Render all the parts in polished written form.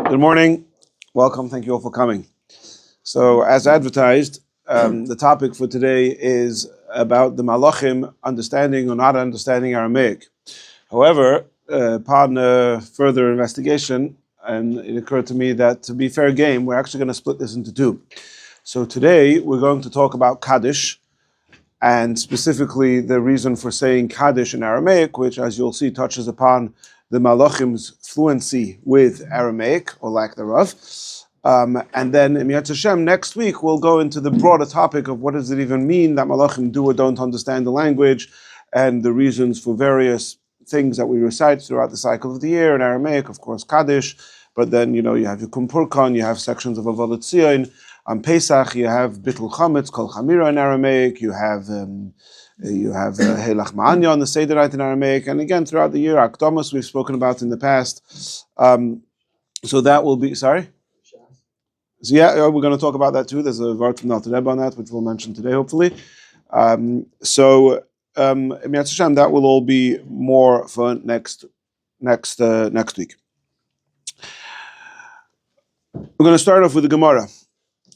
Good morning. Welcome. Thank you all for coming. So, as advertised, the topic for today is about the Malachim understanding or not understanding Aramaic. However, upon further investigation, and it occurred to me that to be fair game, we're actually going to split this into two. So today, we're going to talk about Kaddish, and specifically the reason for saying Kaddish in Aramaic, which, as you'll see, touches upon the Malachim's fluency with Aramaic, or lack thereof. And then, in Yetz Hashem, next week, we'll go into the broader topic of what does it even mean that Malachim do or don't understand the language, and the reasons for various things that we recite throughout the cycle of the year in Aramaic, of course, Kaddish, but then, you have your Kumpurkan, you have sections of Avodat Tzion. On Pesach, you have Bittul Chametz, Kol Chamira in Aramaic, you have Heilach Ma'anya on the Seder night in Aramaic, and again, throughout the year, Akdomus we've spoken about in the past. So that will be, sorry? So yeah, we're going to talk about that too. There's a Vart from Alter Rebbe on that, which we'll mention today, hopefully. So that will all be more for next week. We're going to start off with the Gemara.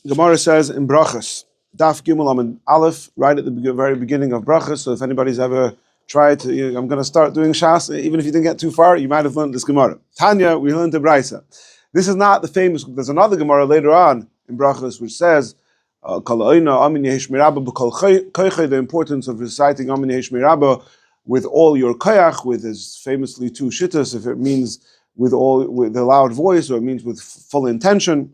Gemara says in Brachas, Daf Gimel Amud Aleph, right at the very beginning of Brachas. So if anybody's ever tried to, I'm going to start doing Shas, even if you didn't get too far, you might have learned this Gemara. Tanya, we learned the Braisa. This is not the famous, there's another Gemara later on in Brachas which says, the importance of reciting Amin Yesh Meirabah with all your koyach, with his famously two shittas, if it means with the loud voice, or it means with full intention,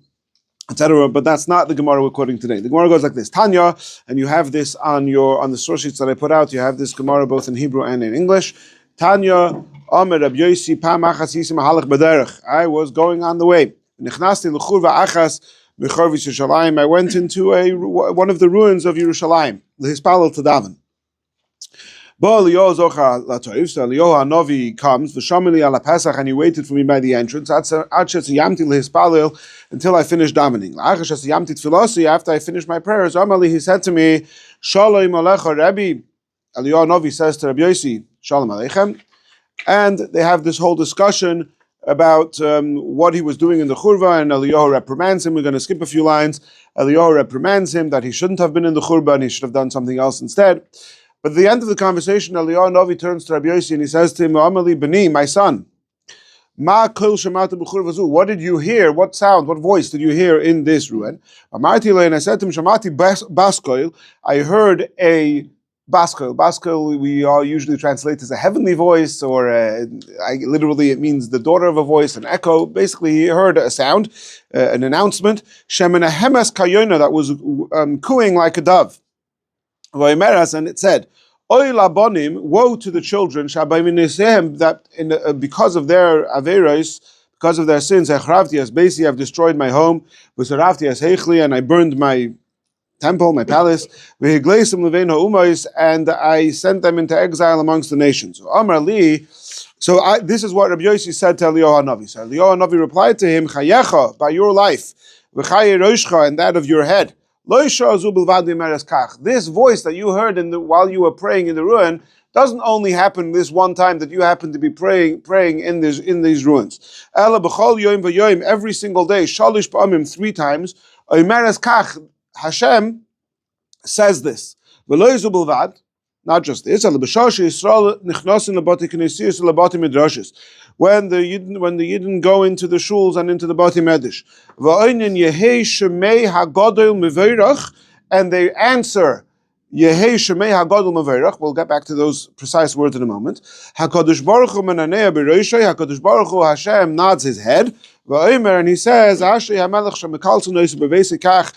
etc. But that's not the Gemara we're quoting today. The Gemara goes like this: Tanya, and you have this on the source sheets that I put out. You have this Gemara both in Hebrew and in English. Tanya, Omer Rab Yosi Pam Achas Yisim Halach B'derech. I was going on the way. Nechnasti l'churva achas b'chorvis Yerushalayim. I went into one of the ruins of Yerushalayim, the Hispalel to daven. Bo Eliyahu Zochar Latoiv. So Eliyahu Hanovi comes, v'shamili ala Pesach, and he waited for me by the entrance. Until I finished davening. After I finished my prayers, Amali, he said to me, Shalom Alecha Rebbe. Eliyahu Hanovi says to Rabbi Yosi, Shalom Aleichem. And they have this whole discussion about what he was doing in the Churva, and Eliyahu reprimands him. We're going to skip a few lines. Eliyahu reprimands him that he shouldn't have been in the Churva and he should have done something else instead. But at the end of the conversation, Eliyahu Novi turns to Rabbi Yosi and he says to him, Amali Bani, my son, Ma kol shemata b'churva zu. What did you hear? What sound, what voice did you hear in this ruin? Amarti lo, and I said to him, Shamati baskoil. I heard a baskoil. Baskoil we all usually translate as a heavenly voice, or literally it means the daughter of a voice, an echo. Basically, he heard a sound, an announcement. Shemina hemes kayona, that was cooing like a dove. And it said, Oy labonim, woe to the children, that because of their averos, because of their sins, basically I've destroyed my home, and I burned my temple, my palace, and I sent them into exile amongst the nations. So this is what Rabbi Yosi said to Eliyahu Hanavi. So Eliyahu Hanavi replied to him, Chayecha, by your life, and that of your head. This voice that you heard while you were praying in the ruin doesn't only happen this one time that you happen to be praying in these ruins. Every single day, 3 times, Hashem says this. Not just this. When the Yidden go into the shuls and into the Bati Medish, and they answer Yehei Shemei HaGadol Meveirach. We'll get back to those precise words in a moment. HaKadosh Baruch Hu Menanei B'Roshei. HaKadosh Baruch Hu, Hashem nods his head, and he says, Ashrei HaMelech Shemikalsu Nois B'Veisikach.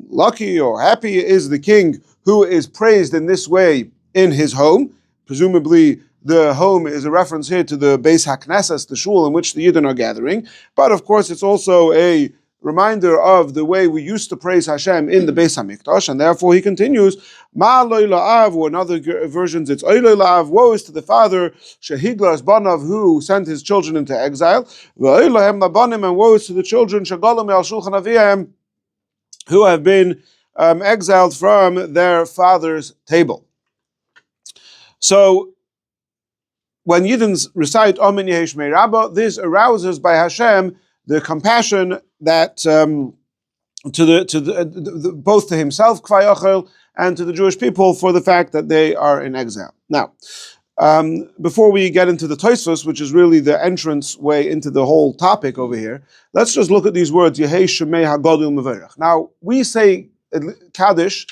Lucky or happy is the king who is praised in this way in his home. Presumably, the home is a reference here to the Beis HaKnesses, the shul in which the Yidden are gathering. But of course, it's also a reminder of the way we used to praise Hashem in the Beis HaMikdash. And therefore, he continues, Ma loy la'av, or in other versions, it's oy loy la'av, woe is to the father, shehiglas banav, who sent his children into exile, v'oy lohem labanim, and woe is to the children, shagolam al shulchan aviyam, who have been exiled from their father's table. So, when Yidden recite Amin Yehesh Meirabah, this arouses by Hashem the compassion that both to himself, Kvayachel, and to the Jewish people for the fact that they are in exile. Now, before we get into the Tosfos, which is really the entrance way into the whole topic over here, let's just look at these words, Yehei Shemei HaGadol Mevorach. Now, we say Kaddish,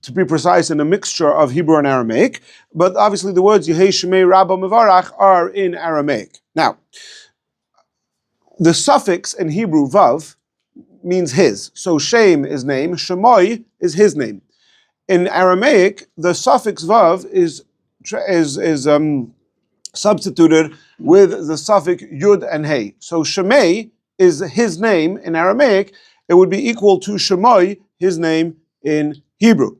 to be precise, in a mixture of Hebrew and Aramaic, but obviously the words Yehei Shemei Rabba Mevorach are in Aramaic. Now, the suffix in Hebrew, Vav, means his. So Shem is name, Shemoi is his name. In Aramaic, the suffix Vav is substituted with the suffix Yud and Hey. So Shemei is his name in Aramaic. It would be equal to Shemoi, his name in Hebrew.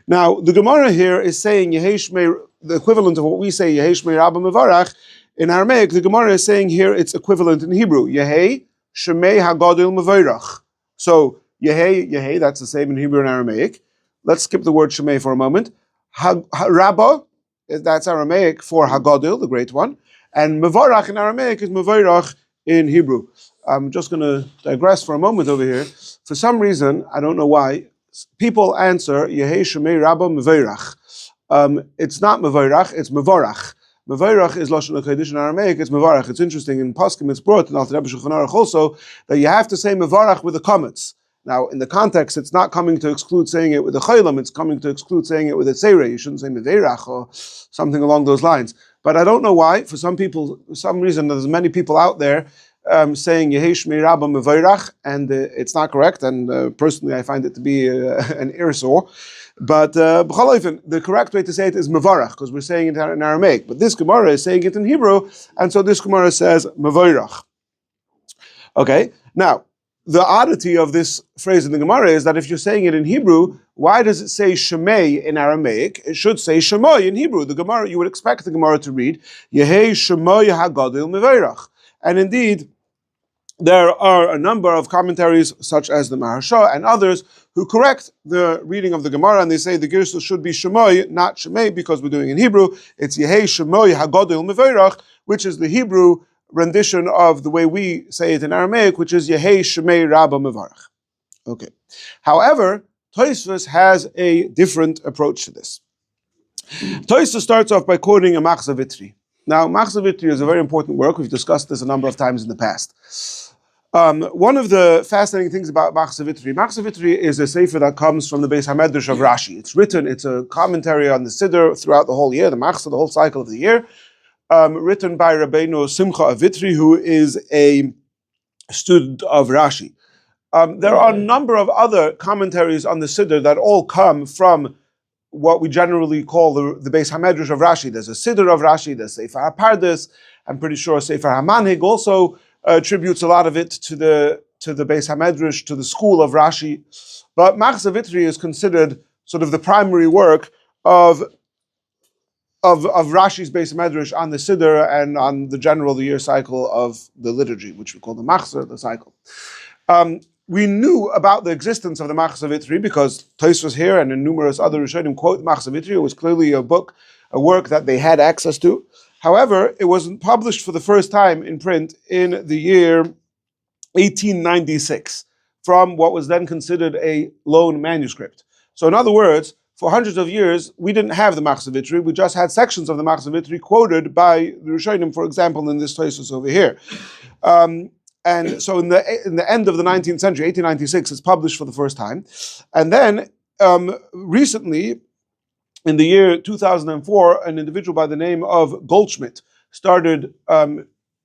Now, the Gemara here is saying Yehei Shmei, the equivalent of what we say Yehei Shmei Rabba Mevarach. In Aramaic, the Gemara is saying here it's equivalent in Hebrew. Yehei Shmei HaGadol Mevarach. So Yehei, that's the same in Hebrew and Aramaic. Let's skip the word Shemei for a moment. Rabba, that's Aramaic for Hagadol, the great one. And Mevarach in Aramaic is Mevarach in Hebrew. I'm just going to digress for a moment over here. For some reason, I don't know why, people answer Yehei Shemei Rabba Mevarach. It's not Mevarach, it's Mevarach. Mevarach is Lashon HaKaddish in Aramaic, it's Mevarach. It's interesting, in Poskim it's brought, in Alter Rebbe Shulchan Aruch also, that you have to say Mevarach with the comets. Now, in the context, it's not coming to exclude saying it with a chaylam, it's coming to exclude saying it with a tzereh. You shouldn't say meverach or something along those lines. But I don't know why, for some people, for some reason, there's many people out there saying Yehei Shmei Rabba meverach, and it's not correct, and personally I find it to be an ersor. But the correct way to say it is mevarach, because we're saying it in Aramaic. But this Gemara is saying it in Hebrew, and so this Gemara says mevarach. Okay, now, the oddity of this phrase in the Gemara is that if you're saying it in Hebrew, why does it say Shemei in Aramaic? It should say Shemoi in Hebrew. The Gemara, you would expect the Gemara to read Yehei Shemoi HaGadol Mevorach. And indeed, there are a number of commentaries, such as the Maharsha and others, who correct the reading of the Gemara, and they say the Girsa should be Shemoi, not Shemei, because we're doing it in Hebrew. It's Yehei Shemoi HaGadol Mevorach, which is the Hebrew rendition of the way we say it in Aramaic, which is Yehei Shemei Rabba Mevarach. Okay. However, Tosfos has a different approach to this. Tosfos starts off by quoting a Machzor Vitri. Now, Machzor Vitri is a very important work. We've discussed this a number of times in the past. One of the fascinating things about Machzor Vitri is a sefer that comes from the Beis HaMedrash of Rashi. It's a commentary on the Siddur throughout the whole year, the Machzor, the whole cycle of the year. Written by Rabbeinu Simcha Avitri, who is a student of Rashi. There are a number of other commentaries on the Siddur that all come from what we generally call the Beis HaMedrash of Rashi. There's a Siddur of Rashi, there's Sefer HaPardes. I'm pretty sure Sefer HaManhig also attributes a lot of it to the Beis HaMedrash, to the school of Rashi. But Machzor Vitri is considered sort of the primary work of Rashi's Beis Medrash on the Siddur and on the year cycle of the liturgy, which we call the Machzor, the cycle. We knew about the existence of the Machzor Vitri because Tosfos here and in numerous other Rishonim quote Machzor Vitri. It was clearly a work that they had access to. However, it wasn't published for the first time in print in the year 1896 from what was then considered a lone manuscript. So in other words, for hundreds of years, we didn't have the Machzor Vitri. We just had sections of the Machzor Vitri quoted by the Rishonim, for example, in this Tosfos over here. And so in the end of the 19th century, 1896, it's published for the first time. And then recently, in the year 2004, an individual by the name of Goldschmidt started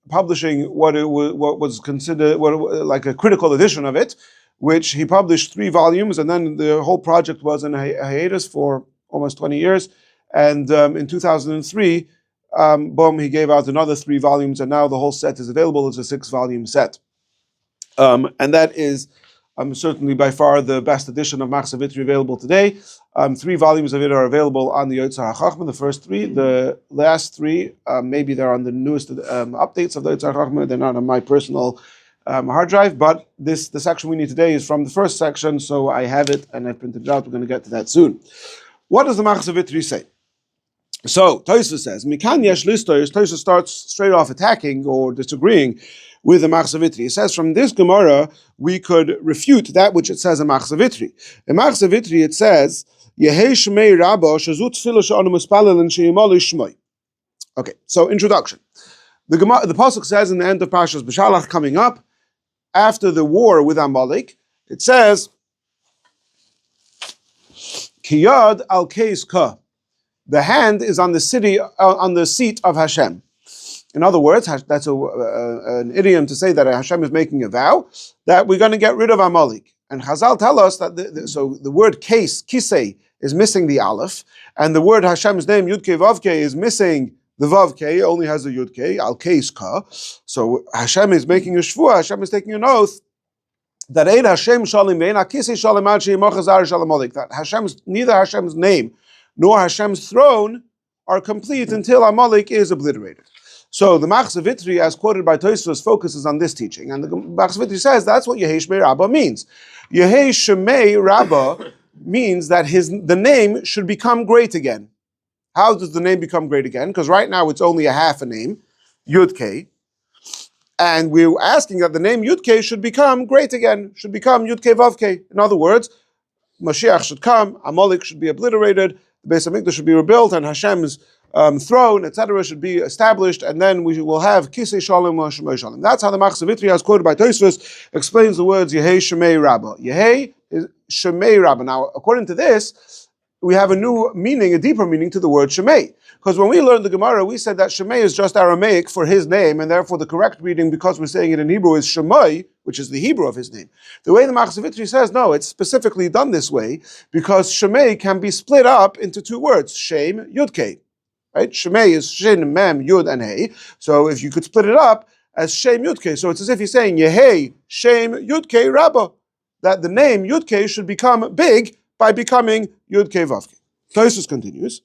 publishing what was considered like a critical edition of it, which he published 3 volumes, and then the whole project was in a hiatus for almost 20 years. And in 2003, boom, he gave out another 3 volumes, and now the whole set is available. It's a 6-volume set. And that is certainly by far the best edition of Machzor Vitri available today. 3 volumes of it are available on the Yotzar HaChachma, the first 3. The last 3, maybe they're on the newest updates of the Yotzar HaChachma. They're not on my personal hard drive, but the section we need today is from the first section, so I have it and I printed it out. We're going to get to that soon. What does the Machzor Vitri say? So Tosfos says, Mikan yesh listois, Tosfos starts straight off attacking or disagreeing with the Machzavitri. He says, from this Gemara, we could refute that which it says in Machzavitri. In Machzavitri, it says, Yehei Shmei Rabba, Shazut Tfilah She'anu Mispalel and She'yimolu Shmoi. Okay, so introduction. The Pasuk says in the end of Parshas B'Shalach coming up, after the war with Amalek, it says, Kiyad al Keis Ka. The hand is on the seat of Hashem. In other words, that's an idiom to say that Hashem is making a vow that we're going to get rid of Amalek. And Chazal tell us that the word case, kisei, is missing the aleph, and the word Hashem's name, Yud Kei Vav Kei, is missing the Vav Kei, only has the Yud Kei, al keis ka. So Hashem is making a shvuah, Hashem is taking an oath that Ein Hashem Shalim Vein HaKisei Shalim Ad She'yimach Zar Shalim Amalek, that neither Hashem's name nor Hashem's throne are complete until Amalek is obliterated. So the Machzavitri, as quoted by Tosfos, focuses on this teaching, and the Machzavitri says that's what Yehei Shmei Rabbah means. Yehei Shmei Rabbah means that the name should become great again. How does the name become great again? Because right now it's only a half a name, Yud Kei, and we're asking that the name Yud Kei should become great again, should become Yud Kei Vav Kei. In other words, Mashiach should come, Amalek should be obliterated, the Beis HaMikdash should be rebuilt, and Hashem's throne, etc., should be established, and then we will have Kisei Shalom wa Shemei Shalom. That's how the Machzavitri, as quoted by Tosfos, explains the words Yehei Shemei Rabbah. Yehei is Shemei Rabbah. Now, according to this, we have a new meaning, a deeper meaning to the word Shemei. Because when we learned the Gemara, we said that Shemei is just Aramaic for his name, and therefore the correct reading, because we're saying it in Hebrew, is Shemai, which is the Hebrew of his name. The way the Machzavitri says, no, it's specifically done this way, because Shemei can be split up into two words, Shem, Yud Kei. Right? Shemei is Shin, Mem, Yud, and Hey. So if you could split it up as Shem, Yud Kei, so it's as if he's saying, Yehei, Shem, Yud Kei, Rabbah, that the name Yud Kei should become big by becoming Yud Kei Vav Kei. Tosfos continues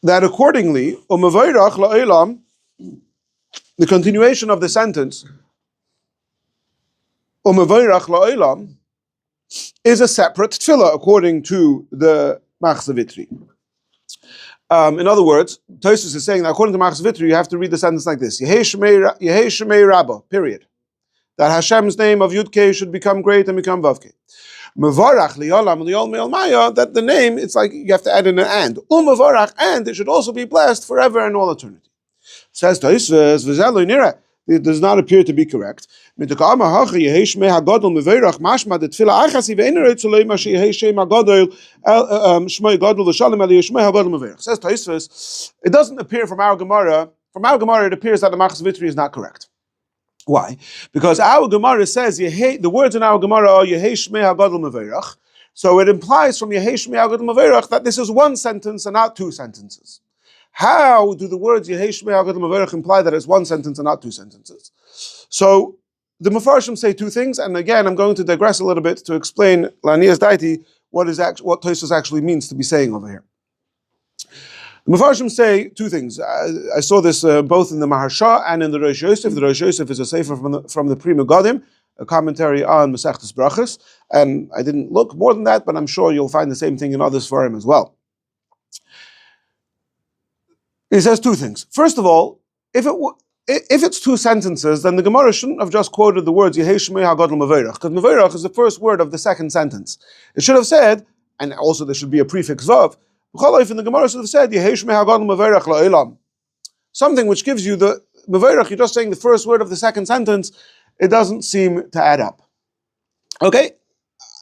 that accordingly, U'mevayrach la'olam, the continuation of the sentence, U'mevayrach la'olam, is a separate tefillah according to the Machzavitri. In other words, Tosfos is saying that according to Machzavitri, you have to read the sentence like this: Yehei Shemei Rabbah, period. That Hashem's name of Yud Kei should become great and become Vav Kei. Mevarach li'olam li'ol me'ol maya, that the name, it's like you have to add in an and. U'mevarach, and it should also be blessed forever and all eternity. Says Tosfos, v'zeh lo nira, it does not appear to be correct. Says Tosfos, it doesn't appear from our Gemara. From our Gemara, it appears that the Machzavitri is not correct. Why? Because our Gemara says the words in our Gemara are Yehei Shmei HaGadol Meveirach. So it implies from Yehei Shmei HaGadol Meveirach that this is one sentence and not two sentences. How do the words Yehei Shmei HaGadol Meveirach imply that it's one sentence and not two sentences? So the Mefarshim say two things, and again I'm going to digress a little bit to explain Lanias Daiti what Tosfos actually means to be saying over here. The Mefarshim say two things. I saw this both in the Maharsha and in the Rosh Yosef. The Rosh Yosef is a sefer from the Pri Megadim, a commentary on Masechtas Brachos, and I didn't look more than that, but I'm sure you'll find the same thing in other Sfarim as well. He says two things. First of all, if it's two sentences, then the Gemara shouldn't have just quoted the words Yehei Shmei HaGadol Meveirach, because Meveirach is the first word of the second sentence. It should have said, and also there should be a prefix Vav, in the Gemara should have said Yehei Shmei HaGadol Meveirach la'olam. Something which gives you the Meveirach, you're just saying the first word of the second sentence, it doesn't seem to add up. Okay?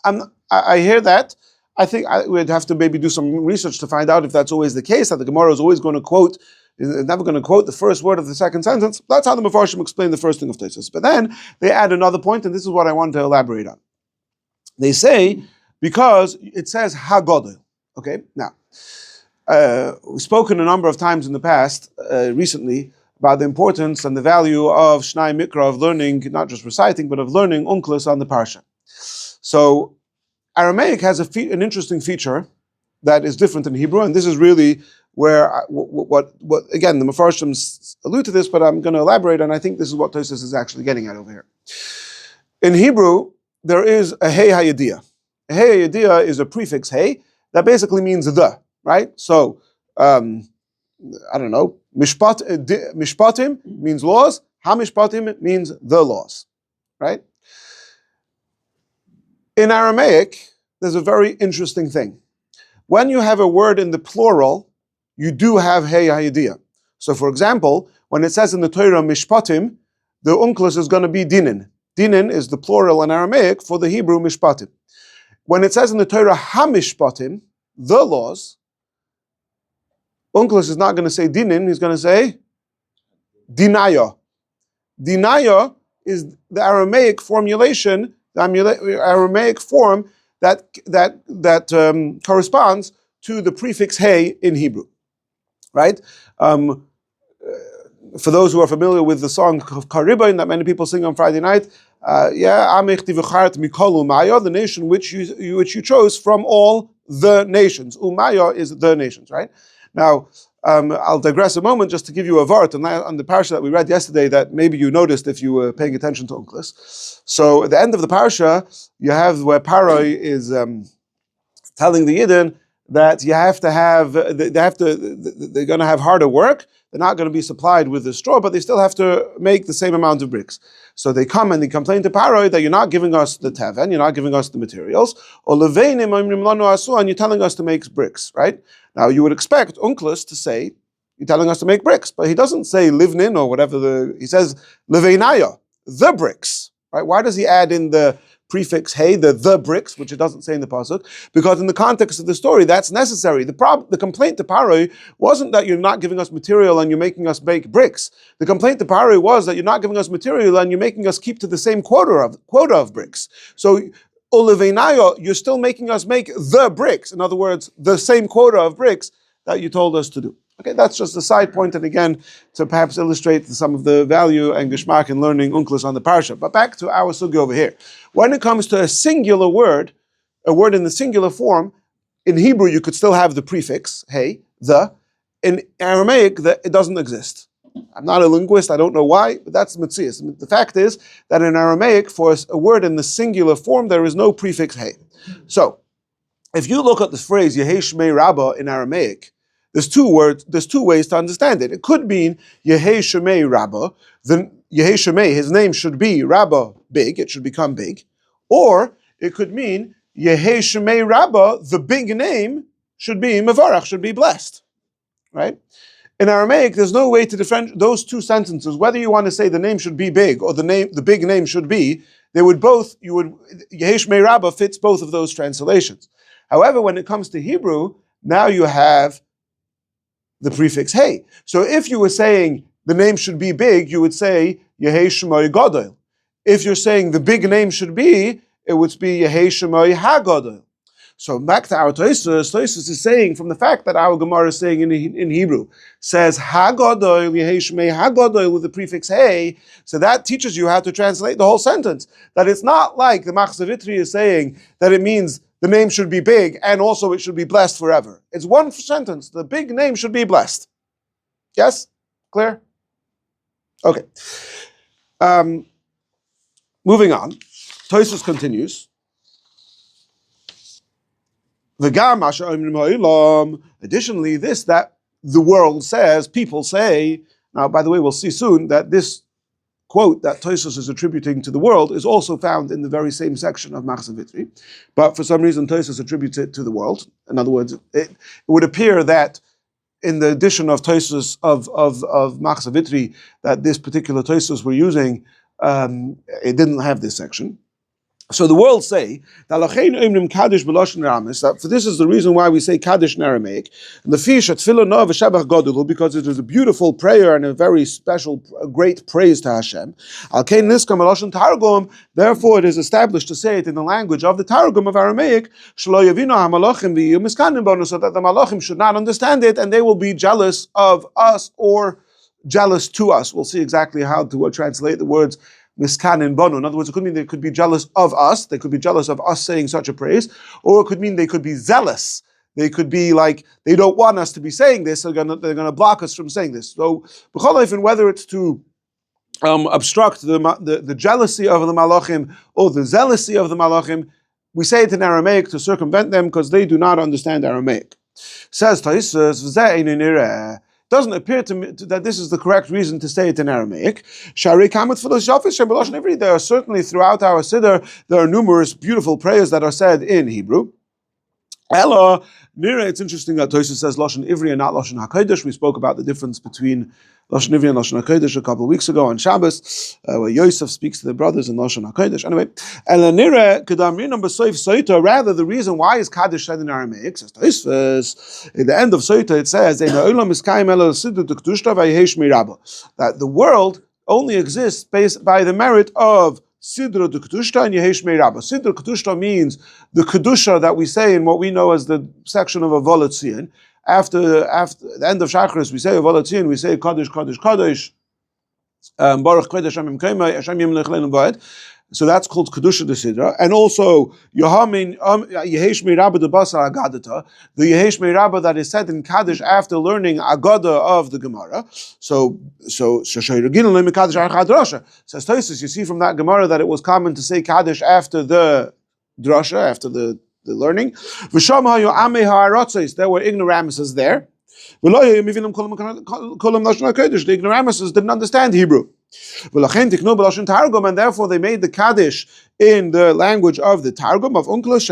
I hear that. I think we'd have to maybe do some research to find out if that's always the case, that the Gemara is always going to quote, is never going to quote the first word of the second sentence. That's how the Mefarshim explain the first thing of Tosfos. But then they add another point, and this is what I want to elaborate on. They say, because it says HaGadol. Okay? Now, we've spoken a number of times in the past, recently, about the importance and the value of Shnai Mikra, of learning, not just reciting, but of learning Unklos on the Parsha. So, Aramaic has an interesting feature that is different in Hebrew, and this is really where, what again, the Mefarshim allude to this, but I'm going to elaborate, and I think this is what Tosfos is actually getting at over here. In Hebrew, there is a Hey HaYediyah. A Hey HaYediyah is a prefix Hey, that basically means the, right? So, I don't know, mishpatim means laws, hamishpatim means the laws, right? In Aramaic, there's a very interesting thing. When you have a word in the plural, you do have hey hayidiyah. So for example, when it says in the Torah mishpatim, the unclus is going to be dinin. Dinin is the plural in Aramaic for the Hebrew mishpatim. When it says in the Torah hamishpatim, the laws, unclus is not going to say dinin, he's going to say dinaya. Dinaya is the Aramaic formulation, the Aramaic form that corresponds to the prefix hey in Hebrew, right? For those who are familiar with the song of Karibain that many people sing on Friday night, the nation which you chose from all the nations. Umaya is the nations, right? Now, I'll digress a moment just to give you a vart on the parsha that we read yesterday that maybe you noticed if you were paying attention to Unclus. So at the end of the parsha, you have where Paroi is telling the Yidden that you have to have, they're going to have harder work. They're not going to be supplied with the straw, but they still have to make the same amount of bricks. So they come and they complain to Paroi that you're not giving us the teven, you're not giving us the materials, or and you're telling us to make bricks, right? Now you would expect Unclus to say, you're telling us to make bricks, but he doesn't say livnin or whatever, he says leveinaya, the bricks, right? Why does he add in the prefix hey, the bricks, which it doesn't say in the pasuk? Because in the context of the story, that's necessary. The complaint to Paroi wasn't that you're not giving us material and you're making us bake bricks. The complaint to Paroi was that you're not giving us material and you're making us keep to the same quota of bricks. So Oliveinayo, you're still making us make the bricks. In other words, the same quota of bricks that you told us to do. Okay, that's just a side point, and again, to perhaps illustrate some of the value and geschmack in learning Unclus on the parsha. But back to our sugi over here. When it comes to a singular word, a word in the singular form, in Hebrew you could still have the prefix, hey, the. In Aramaic, it doesn't exist. I'm not a linguist, I don't know why, but that's Metzias. The fact is that in Aramaic, for a word in the singular form, there is no prefix hey. So, if you look at the phrase Yehei Shmei Rabbah in Aramaic, there's two ways to understand it. It could mean Yehei Shemei Rabbah, then Yehei Shemei, his name should be Rabbah big, it should become big. Or it could mean Yehei Shemei Rabbah, the big name should be Mevarach, should be blessed. Right? In Aramaic, there's no way to differentiate those two sentences. Whether you want to say the name should be big or the big name should be, Yehei Shmei Rabbah fits both of those translations. However, when it comes to Hebrew, now you have the prefix hey. So if you were saying the name should be big, you would say Yehei Shemoi Godel. If you're saying the big name should be, it would be Yehei Shemoi HaGodel. So back to our Tosfos is saying from the fact that our Gemara is saying in Hebrew, says HaGodel, Yehei Shemei HaGodel with the prefix hey, so that teaches you how to translate the whole sentence. That it's not like the Machzavitri is saying that it means the name should be big, and also it should be blessed forever. It's one sentence. The big name should be blessed. Yes? Clear? Okay. Moving on. Tosfos continues. Additionally, this that the world says, people say, now by the way, we'll see soon that this quote that Tosfos is attributing to the world is also found in the very same section of Machzavitri, but for some reason Tosfos attributes it to the world. In other words, it would appear that in the edition of Tosfos of Machzavitri that this particular Tosfos we're using, it didn't have this section. So the world say that for this is the reason why we say Kaddish in Aramaic, and the fish at because it is a beautiful prayer and a very special, great praise to Hashem. Therefore, it is established to say it in the language of the Targum of Aramaic, so that the Malachim should not understand it, and they will be jealous of us or jealous to us. We'll see exactly how to translate the words miskan and bonu. In other words, it could mean they could be jealous of us. They could be jealous of us saying such a praise, or it could mean they could be zealous. They could be like they don't want us to be saying this. So they're going to block us from saying this. So, whether it's to obstruct the jealousy of the malachim or the zealousy of the malachim, we say it in Aramaic to circumvent them because they do not understand Aramaic. Says Taisus, doesn't appear to me that this is the correct reason to say it in Aramaic. There are certainly throughout our Siddur, there are numerous beautiful prayers that are said in Hebrew. Ella, Nira, it's interesting that Tosha says Lashon Ivri and not Lashon HaKadosh. We spoke about the difference between Lashon Ivri and Lashon HaKadosh a couple of weeks ago on Shabbos, where Yosef speaks to the brothers in Lashon HaKadosh. Anyway, Ella Nira, Kedamri number Soif Soita, rather the reason why is Kaddish said in Aramaic, says Tosfos, in the end of Soita it says, that the world only exists based by the merit of Sidra de Kedushta and Yehesh Meirabba. Sidra Kedushta means the Kedusha that we say in what we know as the section of Avolat Tzion. After the end of Shachris, we say Avolat Tzion, we say Kaddish, Kaddish, Kaddish, Baruch Kodesh Hashem Yimkeimai, Hashem Yimlech Leinu Ba'ed. So that's called Kedusha de Sidra. And also, Yehesh Meirabba de Basar Agadata, the Yehesh Meirabba that is said in Kaddish after learning Agada of the Gemara. So says Tosfos, you see from that Gemara that it was common to say Kaddish after the Drasha, after the learning. There were ignoramuses there. The ignoramuses didn't understand Hebrew. And therefore they made the Kaddish in the language of the Targum of Unclus,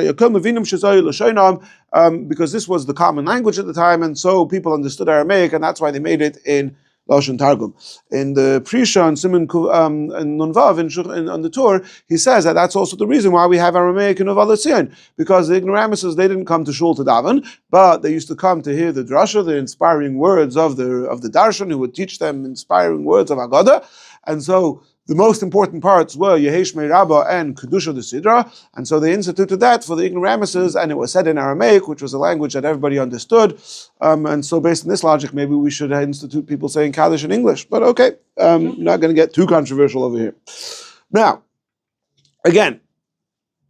because this was the common language at the time, and so people understood Aramaic, and that's why they made it in Lashon Targum. In the Prisha and Simon and Nunvav on the tour, he says that that's also the reason why we have Aramaic in Avolat Tzion, because the ignoramuses, they didn't come to shul to daven, but they used to come to hear the drasha, the inspiring words of the darshan, who would teach them inspiring words of Agada, and so the most important parts were Yehesh Meirabba and Kedusha de Sidra, and so they instituted that for the ignoramuses, and it was said in Aramaic, which was a language that everybody understood, and so based on this logic, maybe we should institute people saying Kaddish in English, but okay, not going to get too controversial over here. Now, again,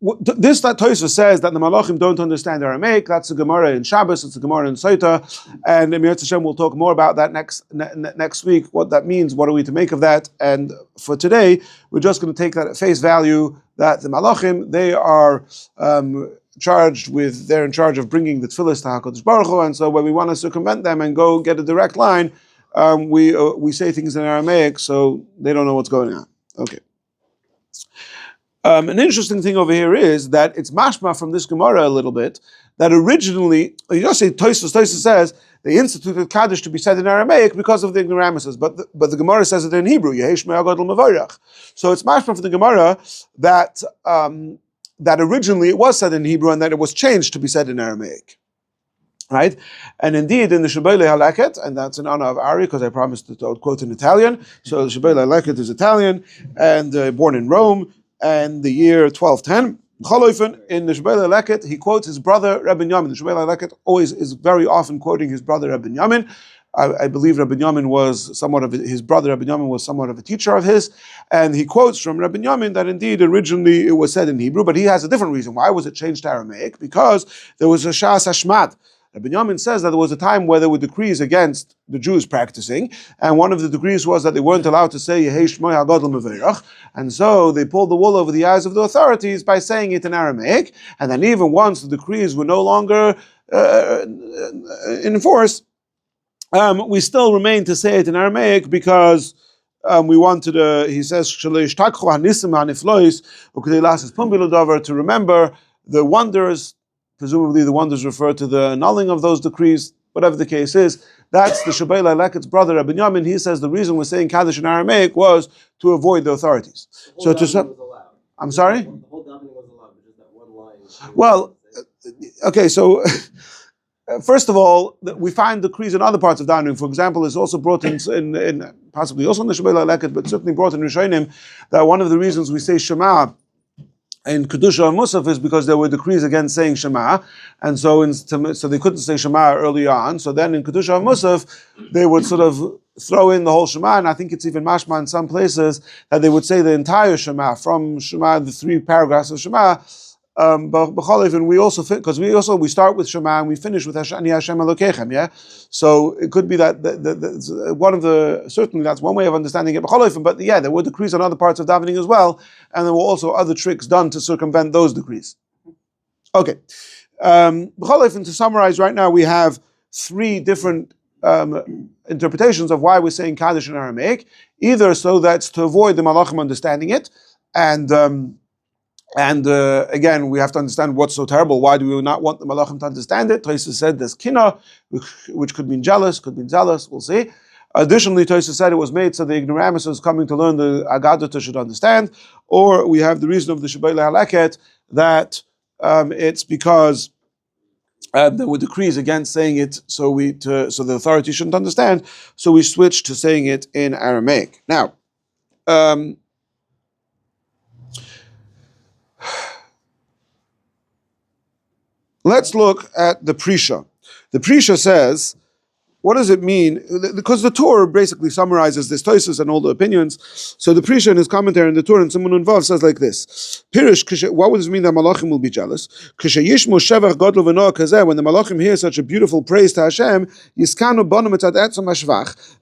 this that Tosfos says that the Malachim don't understand Aramaic, that's a Gemara in Shabbos, it's a Gemara in Soita, and Emir Hashem will talk more about that next week, what that means, what are we to make of that, and for today, we're just going to take that at face value, that the Malachim, they are they're in charge of bringing the Tfilis to HaKadosh Baruch Hu, and so when we want to circumvent them and go get a direct line, we say things in Aramaic, so they don't know what's going on. Okay. An interesting thing over here is that it's mashma from this Gemara a little bit, that originally, you just say Tosfos says, they instituted Kaddish to be said in Aramaic because of the ignoramuses, but the Gemara says it in Hebrew, Yehesh Me'agadol Mevarach. So it's mashma from the Gemara that originally it was said in Hebrew and that it was changed to be said in Aramaic. Right? And indeed, in the Shabbat Haleket, and that's in honor of Ari, because I promised to quote in Italian, so the Shabbat Haleket is Italian, and born in Rome, and the year 1210. In the Shabbat Leket, he quotes his brother Rabbi Yamin. The Shabbat Leket always is very often quoting his brother Rabbi Yamin. I believe Rabbi Yamin was somewhat of his brother. Rabbi Yamin was somewhat of a teacher of his, and he quotes from Rabbi Yamin that indeed originally it was said in Hebrew, but he has a different reason. Why was it changed to Aramaic? Because there was a Shas Hashmad. Rabbi Yamin says that there was a time where there were decrees against the Jews practicing, and one of the decrees was that they weren't allowed to say Yehesh Shmoy HaGadol Mevarach, and so they pulled the wool over the eyes of the authorities by saying it in Aramaic, and then even once the decrees were no longer in force, we still remained to say it in Aramaic because we wanted he says, to remember the wonders. Presumably the wonders refer to the annulling of those decrees, whatever the case is. That's the Shabbat Leket's brother, Rabbi Yamin. He says the reason we're saying Kaddish in Aramaic was to avoid the authorities. So to some, I'm sorry? The whole davening was allowed, but just that one line. Well, okay, so first of all, we find decrees in other parts of davening. For example, it's also brought in possibly also in the Shabbat Leket, but certainly brought in Rishonim, that one of the reasons we say Shema in Kedusha and Musaf is because there were decrees against saying Shema, and so they couldn't say Shema early on. So then in Kedusha and Musaf, they would sort of throw in the whole Shema, and I think it's even mashma in some places that they would say the entire Shema, from Shema, the 3 paragraphs of Shema. But we also because we start with Shema and we finish with Ani Hashem Elokechem, yeah. So it could be that one of the certainly that's one way of understanding it. But yeah, there were decrees on other parts of davening as well, and there were also other tricks done to circumvent those decrees. Okay. To summarize, right now we have three different interpretations of why we're saying Kaddish in Aramaic. Either so that's to avoid the Malachim understanding it, and again, we have to understand what's so terrible. Why do we not want the Malachim to understand it? Tosfos said there's kina, which could mean jealous, could mean zealous. We'll see. Additionally, Tosfos said it was made so the ignoramuses coming to learn the Agadah should understand. Or we have the reason of the Shabbat Halakhet that it's because there were decrees against saying it, so the authority shouldn't understand. So we switched to saying it in Aramaic. Now, let's look at the Prisha. The Prisha says, what does it mean? Because the Torah basically summarizes this Tosfos and all the opinions. So the Prisha in his commentary in the Torah in Siman Nun Vav says like this: Pirish, what does it mean that Malachim will be jealous? When the Malachim hear such a beautiful praise to Hashem,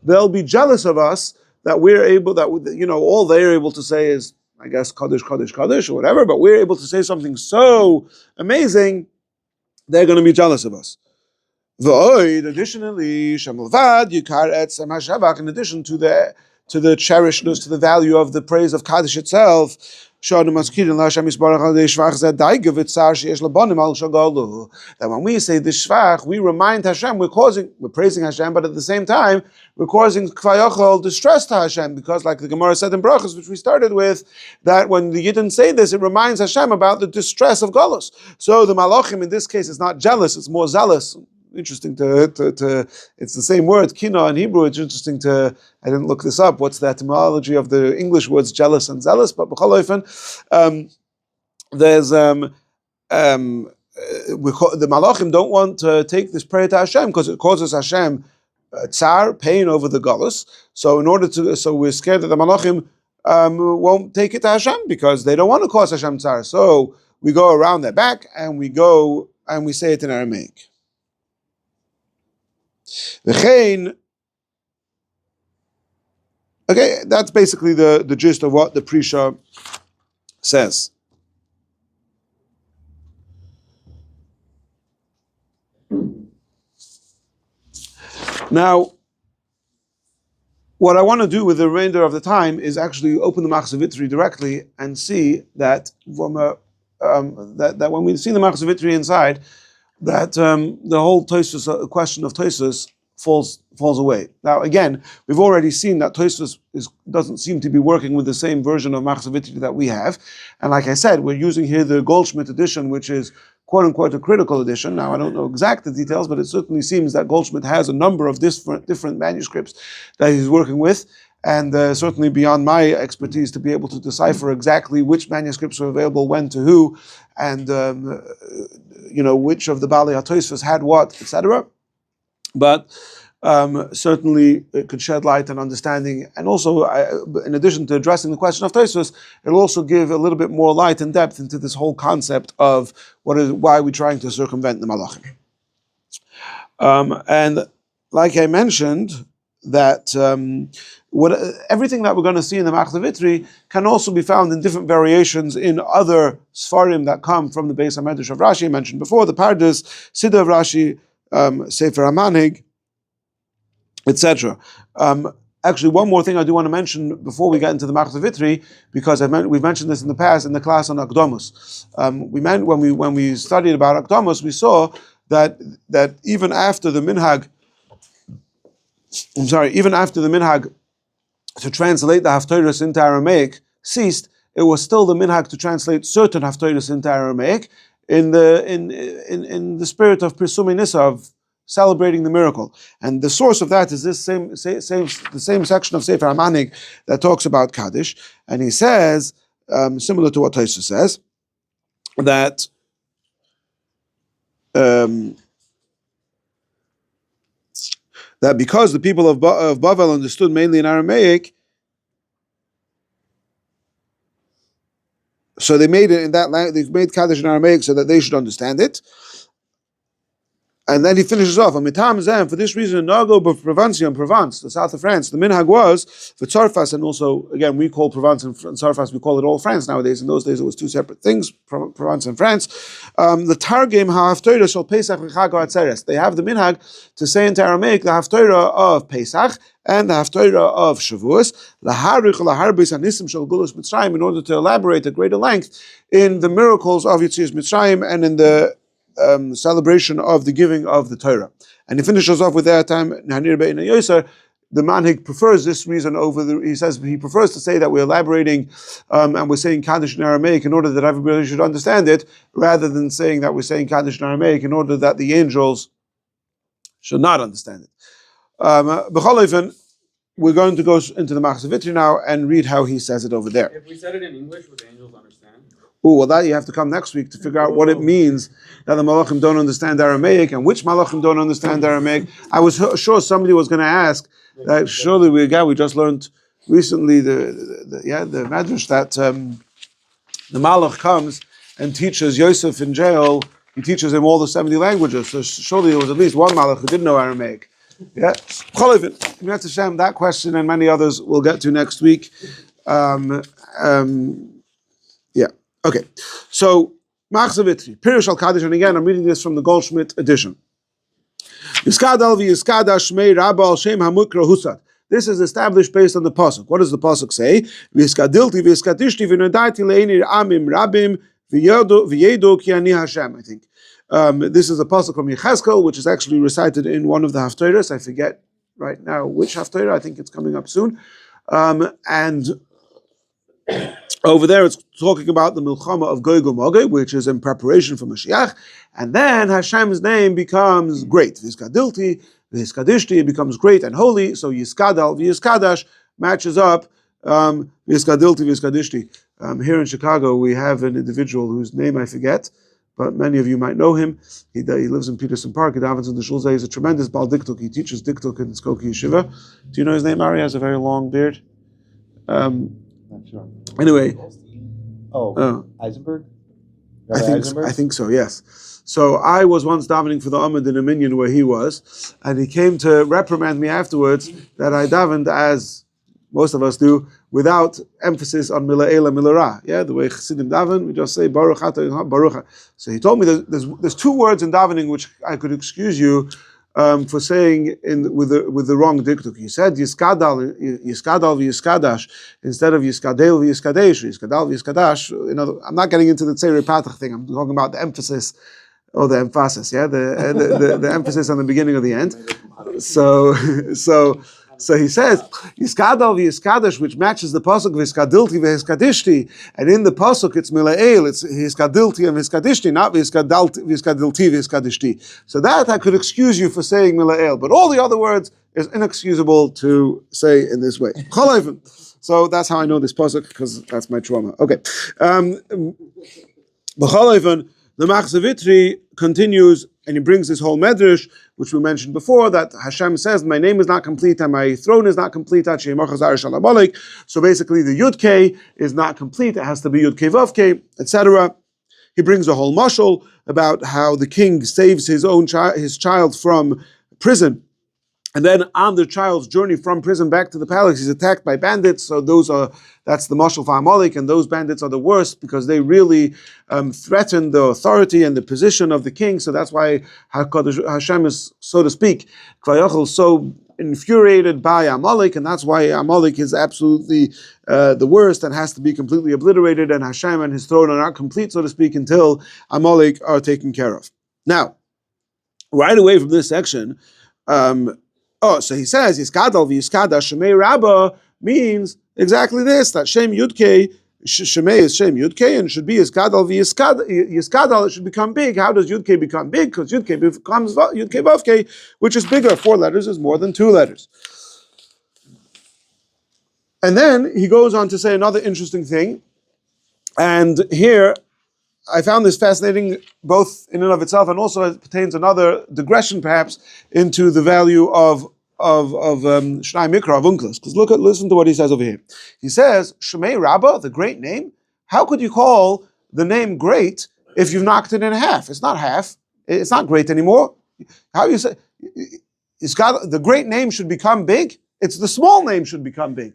they'll be jealous of us that we're able, all they're able to say is, I guess, Kaddish, Kaddish, Kaddish, or whatever, but we're able to say something so amazing, they're going to be jealous of us. Additionally, in addition to the cherishedness, to the value of the praise of Kaddish itself, that when we say the shvach, we remind Hashem, we're praising Hashem, but at the same time, we're causing kvayochol distress to Hashem, because like the Gemara said in Brachos, which we started with, that when the Yidden say this, it reminds Hashem about the distress of Golus. So the Malachim in this case is not jealous, it's more zealous. Interesting it's the same word, kina in Hebrew. It's interesting I didn't look this up, what's the etymology of the English words jealous and zealous, but there's the Malachim don't want to take this prayer to Hashem because it causes Hashem tsar, pain over the Golus. So we're scared that the Malachim won't take it to Hashem because they don't want to cause Hashem tsar. So we go around their back and we say it in Aramaic. Okay, that's basically the gist of what the Prisha says. Now, what I want to do with the remainder of the time is actually open the Machzor Vitri directly and see that that when we see the Machzor Vitri inside, that the whole Tosfos question of Tosfos falls away. Now, again, we've already seen that Tosfos doesn't seem to be working with the same version of Machzor Vitri that we have, and like I said, we're using here the Goldschmidt edition, which is quote unquote a critical edition. Now, I don't know exact the details, but it certainly seems that Goldschmidt has a number of different manuscripts that he's working with. And certainly beyond my expertise to be able to decipher exactly which manuscripts are available when to who, and which of the Baalei HaTosfos had what, etc. But certainly it could shed light on understanding, and also in addition to addressing the question of Tosfos, it'll also give a little bit more light and depth into this whole concept of why we're trying to circumvent the Malachim. And like I mentioned, that everything that we're going to see in the Machzor Vitri can also be found in different variations in other Sfarim that come from the Beis HaMedrash of Rashi. I mentioned before, the Pardes, Siddur of Rashi, Sefer HaManhig, etc. Actually, one more thing I do want to mention before we get into the Machzor Vitri, because we've mentioned this in the past in the class on Akdamos. When we studied about Akdamos, we saw that even after the minhag to translate the Haftorahs into Aramaic ceased, it was still the minhag to translate certain Haftorahs into Aramaic in the spirit of Pirsumei Nisa, of celebrating the miracle. And the source of that is the same section of Sefer HaManhig that talks about Kaddish. And he says, similar to what Tosfos says, that that because the people of Bavel understood mainly in Aramaic, so they made it in that language. They made Kaddish in Aramaic so that they should understand it. And then he finishes off, for this reason, Nago of Provence, the south of France, the minhag was for Tsarfas, and also, again, we call Provence and Tsarfas, we call it all France nowadays. In those days, it was two separate things, Provence and France. The Targim HaHaftorah Shel Pesach V'Chag HaAtzeres. They have the minhag to say into Aramaic the Haftorah of Pesach and the Haftorah of Shavuos, in order to elaborate at greater length in the miracles of Yetzias Mitzrayim and in the celebration of the giving of the Torah. And he finishes off with that time, the manhig prefers this reason over he says he prefers to say that we're elaborating and we're saying Kaddish in Aramaic in order that everybody should understand it, rather than saying that we're saying Kaddish in Aramaic in order that the angels should not understand it. We're going to go into the Machzor Vitri now and read how he says it over there. If we said it in English, would the angels understand? Oh, well, that you have to come next week to figure out what it means that the Malachim don't understand Aramaic and which Malachim don't understand Aramaic. I was sure somebody was going to ask that. Surely we just learned recently the Medrash that the Malach comes and teaches Yosef in jail. He teaches him all the 70 languages. So surely there was at least one Malach who didn't know Aramaic. Yeah, that question and many others we'll get to next week. Okay, so Machzor Vitri, Pirush al Kaddish, and again I'm reading this from the Goldschmidt edition. Yiskadal v'yiskada shmei rabba al shem hamukra husad. This is established based on the pasuk. What does the pasuk say? V'yiskadilti v'yiskadishti v'nodati le'enir amim rabim v'yedo ki ani Hashem. I think this is a pasuk from Yechezkel, which is actually recited in one of the haftorahs. I forget right now which haftorah. I think it's coming up soon, and over there, it's talking about the Milchama of Gog Magog, which is in preparation for Mashiach, and then Hashem's name becomes great. V'yiskadilti, v'yiskadishti, it becomes great and holy. So Yiskadal, v'yiskadash matches up. V'yiskadilti, v'yiskadishti. Here in Chicago, we have an individual whose name I forget, but many of you might know him. He lives in Peterson Park. He davens in the shul. He's a tremendous Baal Diktuk. He teaches Diktuk in Skokie Yeshiva. Do you know his name, Ari? He has a very long beard. Not sure. Anyway. Eisenberg? I think so, yes. So I was once davening for the Amud in a minyan where he was, and he came to reprimand me afterwards that I davened, as most of us do, without emphasis on Mila Eila Mila Ra. Yeah, the way Chassidim daven, we just say Baruch Atah Baruch. So he told me there's two words in davening which I could excuse you for saying with the wrong diktuk. He said Yiskadal v'Yiskadash instead of Yiskadel v'Yiskadesh, Yiskadal v'Yiskadash. I'm not getting into the Tzerei Patach thing. I'm talking about the emphasis or the emphasis. Yeah, the emphasis on the beginning or the end. So he says Yiskadal v'Yiskadash, which matches the pasuk v'Yiskadilti v'Yiskadishti, and in the pasuk it's Milael, it's Yiskadilti and Yiskadishti, not v'Yiskadilti v'Yiskadishti. So that I could excuse you for saying Milael, but all the other words is inexcusable to say in this way. So that's how I know this pasuk, because that's my trauma. Okay. The Machzor Vitri continues, and he brings this whole medrash, which we mentioned before, that Hashem says, my name is not complete and my throne is not complete. So basically the Yud K is not complete, it has to be Yud K Vav K, etc. He brings a whole mashal about how the king saves his child from prison. And then on the child's journey from prison back to the palace, he's attacked by bandits. So that's the mashal for Amalek, and those bandits are the worst because they really threaten the authority and the position of the king. So that's why Hashem is, so to speak, so infuriated by Amalek, and that's why Amalek is absolutely the worst and has to be completely obliterated, and Hashem and his throne are not complete, so to speak, until Amalek are taken care of. Now, right away from this section, so he says, Yiskadal v'Yiskada Shemei Rabba means exactly this, that Shem Yudke, Shemei is Shem Yudke, and should be Yiskadal v'Yiskadal, it should become big. How does Yudke become big? Because Yudke becomes Yudke Vavke, which is bigger. 4 letters is more than 2 letters. And then he goes on to say another interesting thing, and here I found this fascinating, both in and of itself, and also it pertains another digression, perhaps, into the value of Shnai Mikra, of Unklas. Because listen to what he says over here. He says, Shemei Rabbah, the great name. How could you call the name great if you've knocked it in half? It's not half. It's not great anymore. how you say, it's got, the great name should become big? It's the small name should become big,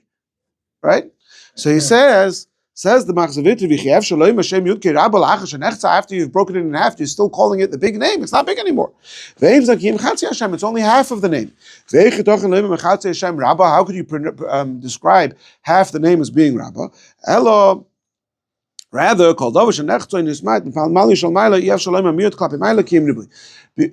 right? So he says the Machzavitri, V'chiev Shalom Hashem Yudke Rabba L'achas Shenechza, after you've broken it in half, you're still calling it the big name. It's not big anymore. Ve'im Zakim Chatzi Hashem, it's only half of the name. Ve'echitoch Elohim Chatzi Hashem Rabba, how could you describe half the name as being Rabba? Elo, rather, called Dovish and Nechzo in Yismat, Mali Shalmaila, Yev Shalom Amiyot Klapi Maila Kim Nibli.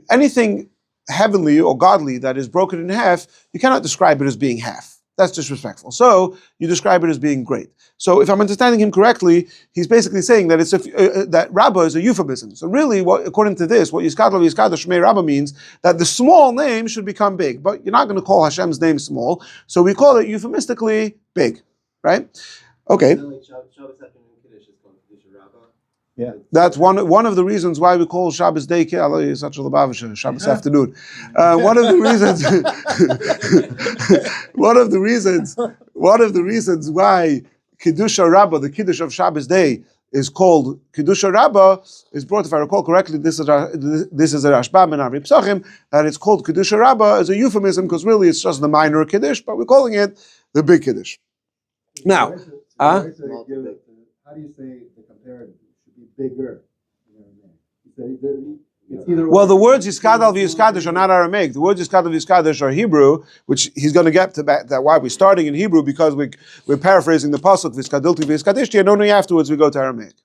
Anything heavenly or godly that is broken in half, you cannot describe it as being half. That's disrespectful. So you describe it as being great. So if I'm understanding him correctly, he's basically saying that it's that Rabbah is a euphemism. So really, according to this, what Yiskadlo Yiskada Shmei Rabbah means that the small name should become big, but you're not going to call Hashem's name small. So we call it euphemistically big, right? Okay. Yeah. That's one of the reasons why we call Shabbos day such a Lubavitcher, Shabbos afternoon. One of the reasons why Kiddusha Rabbah, the Kiddush of Shabbos day, is called Kiddusha Rabbah, is brought, if I recall correctly, this is a Rashbam in Ari Psachim, that it's called Kiddusha Rabbah as a euphemism, because really it's just the minor Kiddush, but we're calling it the big Kiddush. Now, how do you say the comparative? Bigger. Well, the words Yiskadal v'Yiskadish are not Aramaic. The words Yiskadal v'Yiskadish are Hebrew, which he's going to get to that. Why we're starting in Hebrew, because we're paraphrasing the pasuk V'Yiskadilti v'Yiskadishti, and only afterwards we go to Aramaic.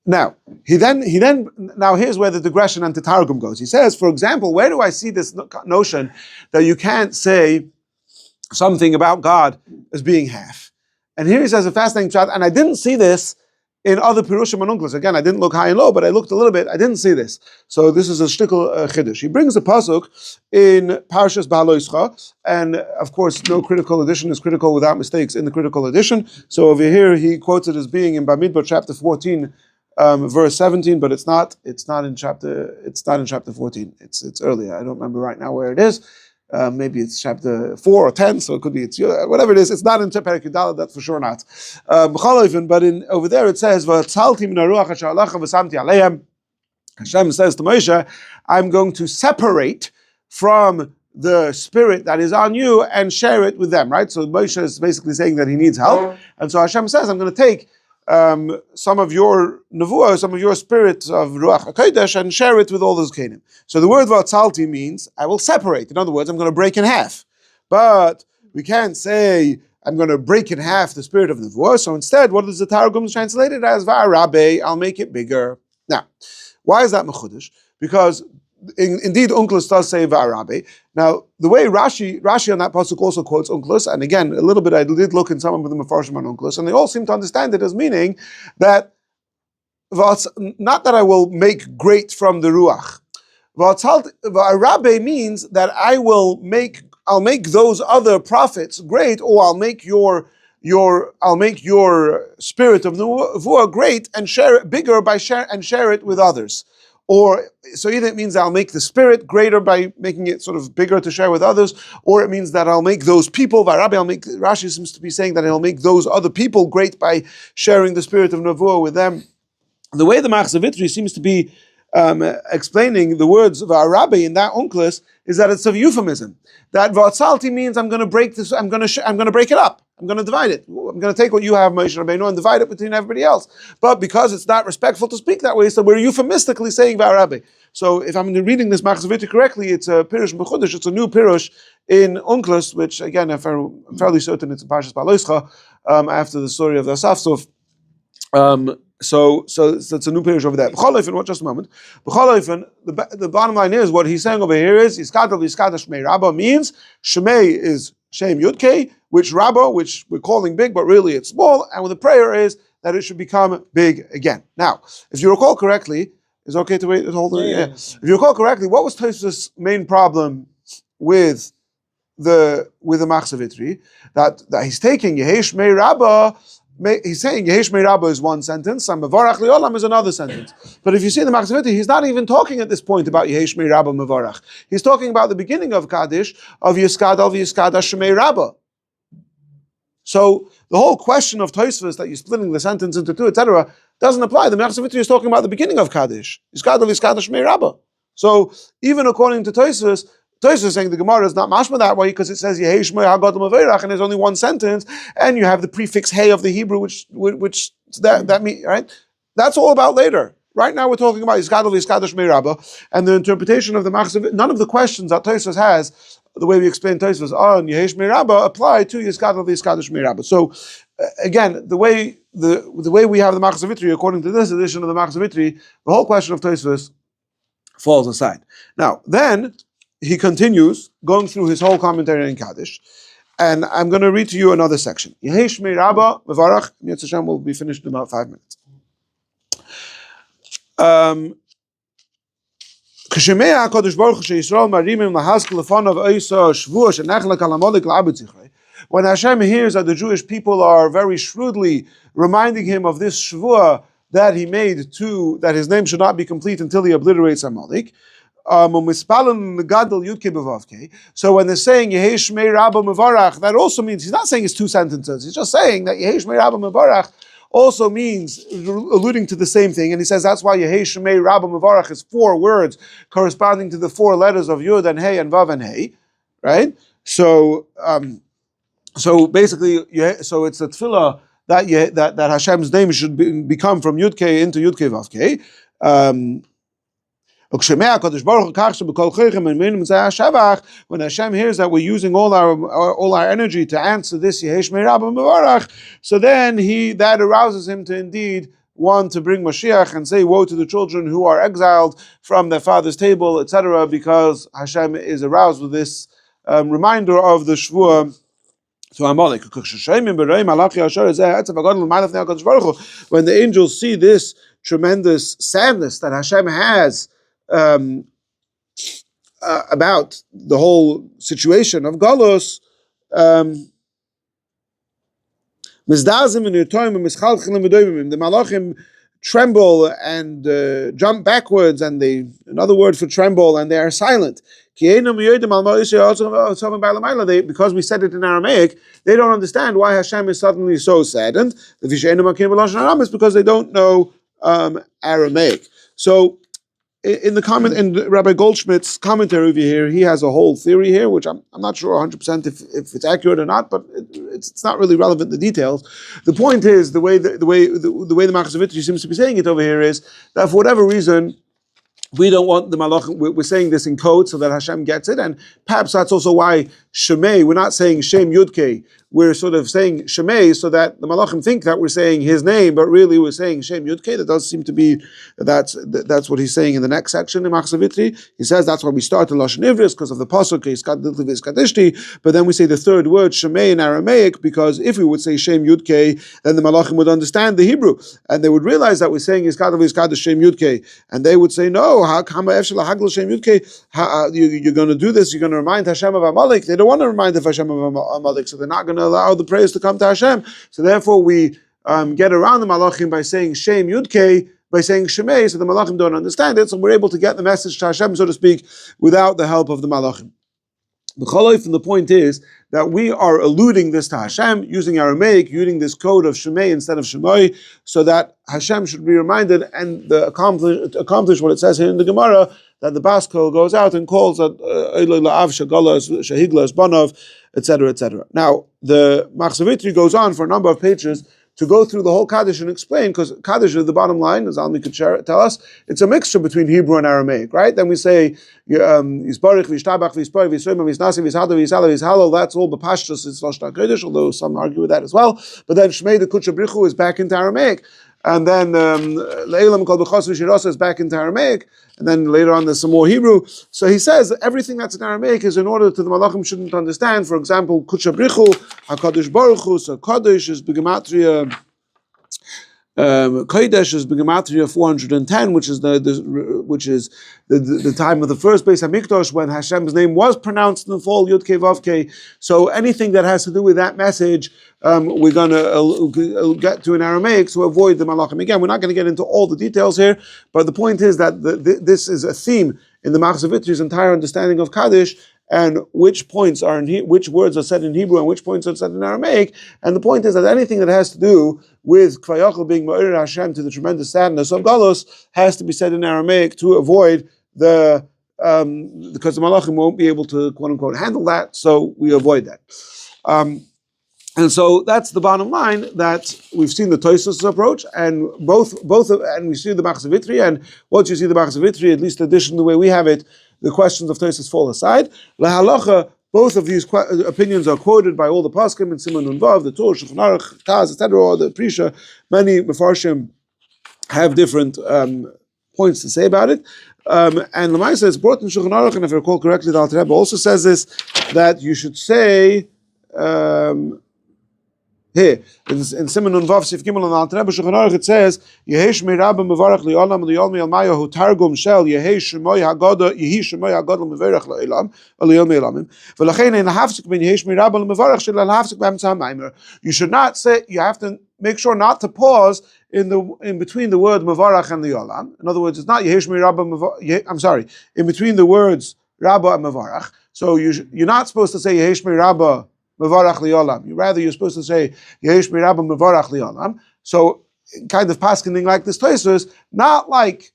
Now now here's where the digression and the Targum goes. He says, for example, where do I see this notion that you can't say something about God as being half? And here he says a fascinating shot, and I didn't see this in other Pirushim and Unklos. Again, I didn't look high and low, but I looked a little bit. I didn't see this. So this is a shtickle chiddush. He brings a pasuk in Parshas Ba'aloischa, and of course, no critical edition is critical without mistakes in the critical edition. So over here, he quotes it as being in Bamidbar chapter 14, verse 17, but it's not in chapter 14. It's earlier. I don't remember right now where it is. Maybe it's chapter 4 or 10, so it could be whatever it is. It's not in Perek Yudalad, that's for sure not. But over there it says, Hashem says to Moshe, I'm going to separate from the spirit that is on you and share it with them, right? So Moshe is basically saying that he needs help, and so Hashem says, I'm going to take some of your nevuah, some of your spirit of Ruach HaKodesh, and share it with all those Kenim. So the word Vatzalti means, I will separate. In other words, I'm going to break in half. But we can't say, I'm going to break in half the spirit of nevuah. So instead, what does the Targum translate it as? Va'arabe, I'll make it bigger. Now, why is that mechudesh? Because indeed, Unklos does say Va'arabe. Now, the way Rashi on that pasuk also quotes Unklos, and again, a little bit I did look in some of the Mefarshim on Unklos, and they all seem to understand it as meaning that, not that I will make great from the Ruach. Va'arabe means that I'll make those other prophets great, or I'll make your spirit of nevuah great and share it bigger share it with others. Or, so either it means I'll make the spirit greater by making it sort of bigger to share with others, or it means that I'll make those people, Rashi seems to be saying that I'll make those other people great by sharing the spirit of nevuah with them. The way the Machzavitri seems to be explaining the words of Arabe in that Unklos is that it's a euphemism. That Vatzalti means I'm going to break this, I'm going to break it up. I'm going to divide it. I'm going to take what you have, Moshe Rabbeinu, and divide it between everybody else. But because it's not respectful to speak that way, so we're euphemistically saying Va'arabe. So if I'm reading this Machzavitri correctly, it's a Pirush Mechudesh, it's a new Pirush in Unklos, which again, I'm fairly certain it's in Parshas Ba'aloischa, after the story of the Asafsuf. So it's a new Pirush over there. B'chol just a moment. B'chol the bottom line is, what he's saying over here is, Yiskadav Shmei Rabbah means, Shmei is Shem Yudke, which Rabbah, which we're calling big, but really it's small, and the prayer is that it should become big again. Now, if you recall correctly, is it okay to wait? Yeah. If you recall correctly, what was Tosfos' main problem with the Machzavitri? That he's taking Yehei Shmei Rabbah. He's saying Yehesh Mei Rabbah is one sentence, and Mevarach Li'olam is another sentence. But if you see the Machzavitri, he's not even talking at this point about Yehesh Mei Rabbah Mevarach. He's talking about the beginning of Kaddish, of Yiskadal v'Yiskada Shmei Rabbah. So the whole question of Tosfos, that you're splitting the sentence into two, etc., doesn't apply. The Machzavitri is talking about the beginning of Kaddish. Yiskadal v'Yiskada Shmei Rabbah. So even according to Tosfos is saying the Gemara is not mashma that way because it says Yehei Shmei HaGadol Mevorach and there's only one sentence, and you have the prefix Hey of the Hebrew, which that means right. That's all about later. Right now we're talking about Yiskadol v'Yiskadol Shmei Rabbah and the interpretation of the Machzor. None of the questions that Tosfos has, the way we explain Tosfos on Yehei Shmei Rabbah, apply to Yiskadol v'Yiskadol Shmei Rabbah. So again, the way we have the Machzor Vitri, according to this edition of the Machzor Vitri, the whole question of Tosfos falls aside. Now, then he continues going through his whole commentary in Kaddish, and I'm going to read to you another section. Yehei Shmei Rabbah Mevarach. Yetz Hashem will be finished in about 5 minutes. K'shemei HaKadosh Baruch Hu sheYisrael marimim lahaskel lefonav oisa shvua shenechlek al hamolik la'abed zichrei. When Hashem hears that the Jewish people are very shrewdly reminding him of this shvua that he made that his name should not be complete until he obliterates Amalek. So when they're saying Yehei Shmei Rabbah Mevarach, that also means he's not saying it's 2 sentences. He's just saying that Yehei Shmei Rabbah Mevarach also means alluding to the same thing, and he says that's why Yehei Shmei Rabbah Mevarach is 4 words corresponding to the 4 letters of Yud and Hey and Vav and Hey, right? So basically, so it's a tefillah that Hashem's name should become from Yud Kei into Yud Kei Vav Kei. When Hashem hears that we're using all our energy to answer this Yehei Shmei Rabbah Mevarach, so then that arouses him to indeed want to bring Mashiach and say woe to the children who are exiled from their father's table, etc., because Hashem is aroused with this reminder of the Shvuah to Amalek. When the angels see this tremendous sadness that Hashem has about the whole situation of Galus, the Malachim tremble and jump backwards, and another word for tremble, and they are silent. Because we said it in Aramaic, they don't understand why Hashem is suddenly so saddened. It's because they don't know Aramaic. So in Rabbi Goldschmidt's commentary over here, he has a whole theory here, which I'm not sure 100% if it's accurate or not, but it's not really relevant to the details. The point is the way the Machzor Vitri seems to be saying it over here is that for whatever reason we don't want the malachim. We're saying this in code so that Hashem gets it, and perhaps that's also why Shemei. We're not saying Shem Yudkei. We're sort of saying Shemei so that the malachim think that we're saying his name, but really we're saying Shem Yudkei. That does seem to be that's what he's saying in the next section in Machzor Vitri. He says that's why we start in Lashon Ivris because of the pasuk Kaddish, but then we say the third word Shemei in Aramaic because if we would say Shem Yudkei, then the malachim would understand the Hebrew and they would realize that we're saying Kaddish Shem Yudkei, and they would say no. You're going to do this. You're going to remind Hashem of Amalek. They don't want to remind Hashem of Amalek, so they're not going to allow the praise to come to Hashem. So therefore, we get around the Malachim by saying Shem Yudkei, by saying Shemei, so the Malachim don't understand it. So we're able to get the message to Hashem, so to speak, without the help of the Malachim. The point is that we are alluding this to Hashem, using Aramaic, using this code of Shemei instead of Shemai, so that Hashem should be reminded and accomplish what it says here in the Gemara, that the Bas Kol goes out and calls that Eloi La'av Shagalas Shahiglas Banov, etc., etc. Now, the Machzor Vitri goes on for a number of pages to go through the whole Kaddish and explain, because Kaddish is the bottom line, as Almi could tell us, it's a mixture between Hebrew and Aramaic, right? Then we say, Yisbarich, Vishtabach, Vispoi, Visrima, Visnasi, Vishada, Visala, Vishalo, that's all Bapashtus, it's Lashon Kaddish, although some argue with that as well. But then Shmei the Kutsha Brichu is back into Aramaic. And then Le'ilam Kol B'chos V'Shirasa is back into Aramaic. And then later on there's some more Hebrew. So he says everything that's in Aramaic is in order to the Malachim shouldn't understand. For example, Kutsha Brichu, HaKadosh Baruch Hu, so Kaddish is B'gematria, Kaddish is B'gematria 410, which is the time of the first Beis Hamikdash when Hashem's name was pronounced in the fall Yud Kei Vav Kei. So anything that has to do with that message, we're going to get to in Aramaic to avoid the Malachim. Again, we're not going to get into all the details here, but the point is that this is a theme in the Machzor Vitri's entire understanding of Kaddish, and which points are which words are said in Hebrew and which points are said in Aramaic. And the point is that anything that has to do with Kvayachal being Ma'ir Hashem to the tremendous sadness of Galus has to be said in Aramaic to avoid because the malachim won't be able to quote unquote handle that, so we avoid that. And so that's the bottom line, that we've seen the Tosfos approach, and and we see the Machzor Vitri, and once you see the Machzor Vitri, at least addition the way we have it, the questions of Tosfos fall aside. Lahalacha, both of these opinions are quoted by all the Paskim in Siman Nun Vav, the Torah, Shulchan Aruch, Taz, etc., or the Prisha. Many Mefarshim have different points to say about it. And Lamaisa is brought in Shulchan Aruch, and if I recall correctly, the Alter Rebbe also says this, that you should say, here in Siman Nun Vav Sif Gimel on the Alter Rebbe Shulchan Aruch, it says Yehesh Meirabba Mevarach Li'olam Li'ol Me'almayo Hu Targum Shel Yehesh Shemoy Hagoda Yehi Shemoy Hagodol Mevarach Li'olam Li'ol Me'alamim V'lachein Ein Hafzik Ben Yehesh Meirabba Mevarach Shel Hafzik B'Amtzah Maimer. You should not say. You have to make sure not to pause in between the word Mevarach and Li'olam. In other words, it's not Yehesh Meirabba. I'm sorry. In between the words Rabba and Mevarach. So you're not supposed to say Yehesh Meirabba Mevarach Li'olam. You're supposed to say Yehesh Meirabba Mevarach Li'olam. So, kind of paskening like this Tosfos, not like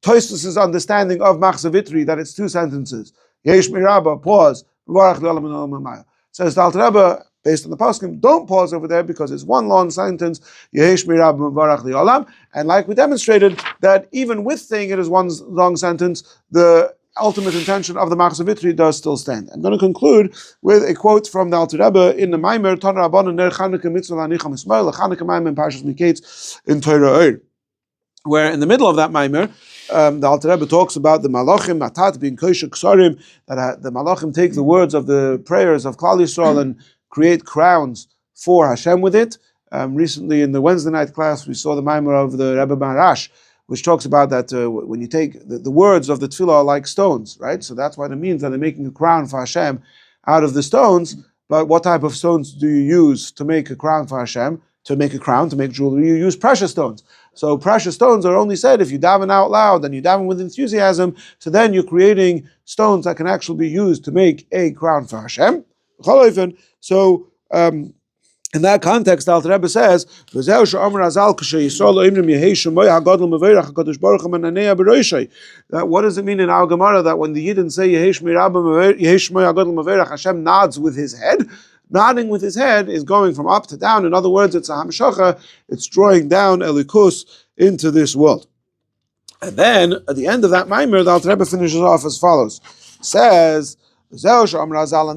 Tosfos' understanding of Machzor Vitri, that it's two sentences. Yehesh Meirabba, pause, Mevarach Li'olam and Olam Hamayah. Says the Alter Rebbe, based on the paskim, don't pause over there because it's one long sentence, Yehesh Meirabba Mevarach Li'olam. And like we demonstrated, that even with saying it as one long sentence, the ultimate intention of the Machzor Vitri does still stand. I'm going to conclude with a quote from the Alter Rebbe in the Maimer Tan Rabbanan Ner Chanukah Mitzvah Lanicham Ismail Chanukah Maimer in Parshas Miketz in Torah Oir, where in the middle of that Maimer, the Alter Rebbe talks about the Malachim Matat being Kosher Ksarim, that the Malachim take the words of the prayers of Klal Yisrael and create crowns for Hashem with it. Recently in the Wednesday night class, we saw the Maimer of the Rebbe Marash, which talks about that when you take the words of the tefillah are like stones, right? So that's what it means that they're making a crown for Hashem out of the stones. But what type of stones do you use to make a crown for Hashem? To make a crown, to make jewelry, you use precious stones. So precious stones are only said if you daven out loud and you daven with enthusiasm. So then you're creating stones that can actually be used to make a crown for Hashem. So in that context, the Alter Rebbe says, that what does it mean in our Gemara that when the Yidden say Hashem nods with his head? Nodding with his head is going from up to down. In other words, it's a hamshacha, it's drawing down elikus into this world. And then, at the end of that Maimer, the Alter Rebbe finishes off as follows. It says, and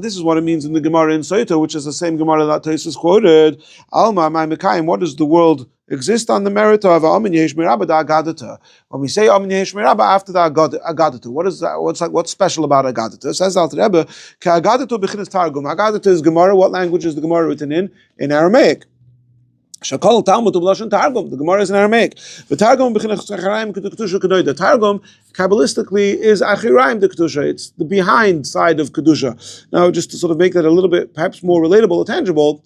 this is what it means in the Gemara in Soita, which is the same Gemara that Tosfos quoted. Alma Ma'imekayim, what does the world exist on the merit of Amin Yehesh Meirabba da Agadata? When we say Amin Yehesh Meirabba after the Agadata, what is that? What's special about Agadata? Says Alter Rebbe, Ka Agadata b'chinas Targum. Agadata is Gemara. What language is the Gemara written in? In Aramaic. Shakol Talmud B'lashon Targum. The Gemara is in Aramaic. The Targum b'chinas Achiraim Kedusha Kedoi. The Targum Kabbalistically is Achiraim the Kedusha. It's the behind side of Kedusha. Now, just to sort of make that a little bit perhaps more relatable or tangible,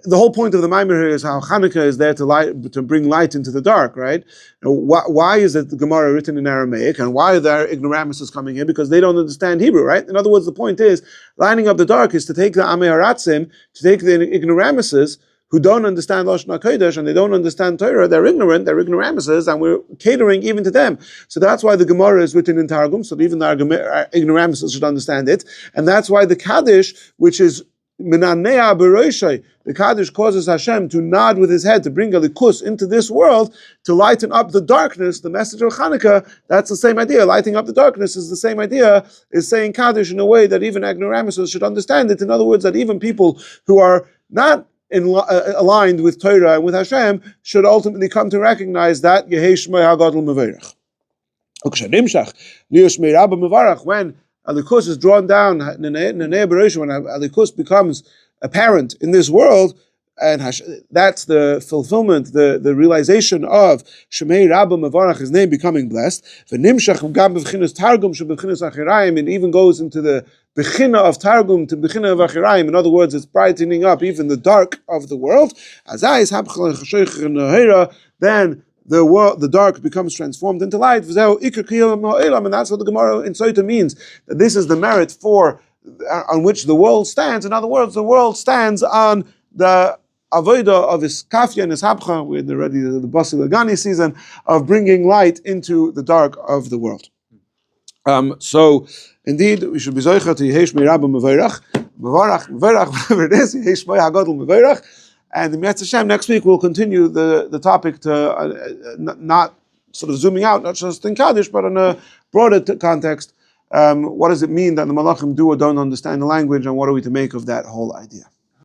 the whole point of the Maimer here is how Hanukkah is there to bring light into the dark, right? Why is it the Gemara written in Aramaic, and why are there ignoramuses coming in? Because they don't understand Hebrew, right? In other words, the point is, lining up the dark is to take the Amei Haratzim, to take the ignoramuses who don't understand Lashon HaKodesh and they don't understand Torah. They're ignorant, they're ignoramuses, and we're catering even to them. So that's why the Gemara is written in Targum, so even our ignoramuses should understand it. And that's why the Kaddish, which is Minanea Beroshai, the Kaddish causes Hashem to nod with his head, to bring a likus into this world, to lighten up the darkness. The message of Hanukkah, that's the same idea. Lighting up the darkness is the same idea, is saying Kaddish in a way that even ignoramuses should understand it. In other words, that even people who are not aligned with Torah and with Hashem should ultimately come to recognize that Yehesh Shmei HaGadol Mevarach. When Alikus is drawn down, when Alikus becomes apparent in this world, and that's the fulfillment, the realization of Shemei Rabba Mevarach, his name becoming blessed. And it even goes into the Bechina of Targum to Bechina of Achiraim. In other words, it's brightening up even the dark of the world. Then the dark becomes transformed into light. And that's what the Gemara in Soita means. That this is the merit on which the world stands. In other words, the world stands on the avodah of his kafya and his hapcha. We're already the Basi Lagani season of bringing light into the dark of the world. So, indeed, we should be zoicher to Yehesh Meirabah Mevorach, whatever it is, Yehesh Moy HaGadol Mevorach. And in Mitzvah Hashem, next week we'll continue the topic to not sort of zooming out, not just in Kaddish, but in a broader context. What does it mean that the Malachim do or don't understand the language, and what are we to make of that whole idea?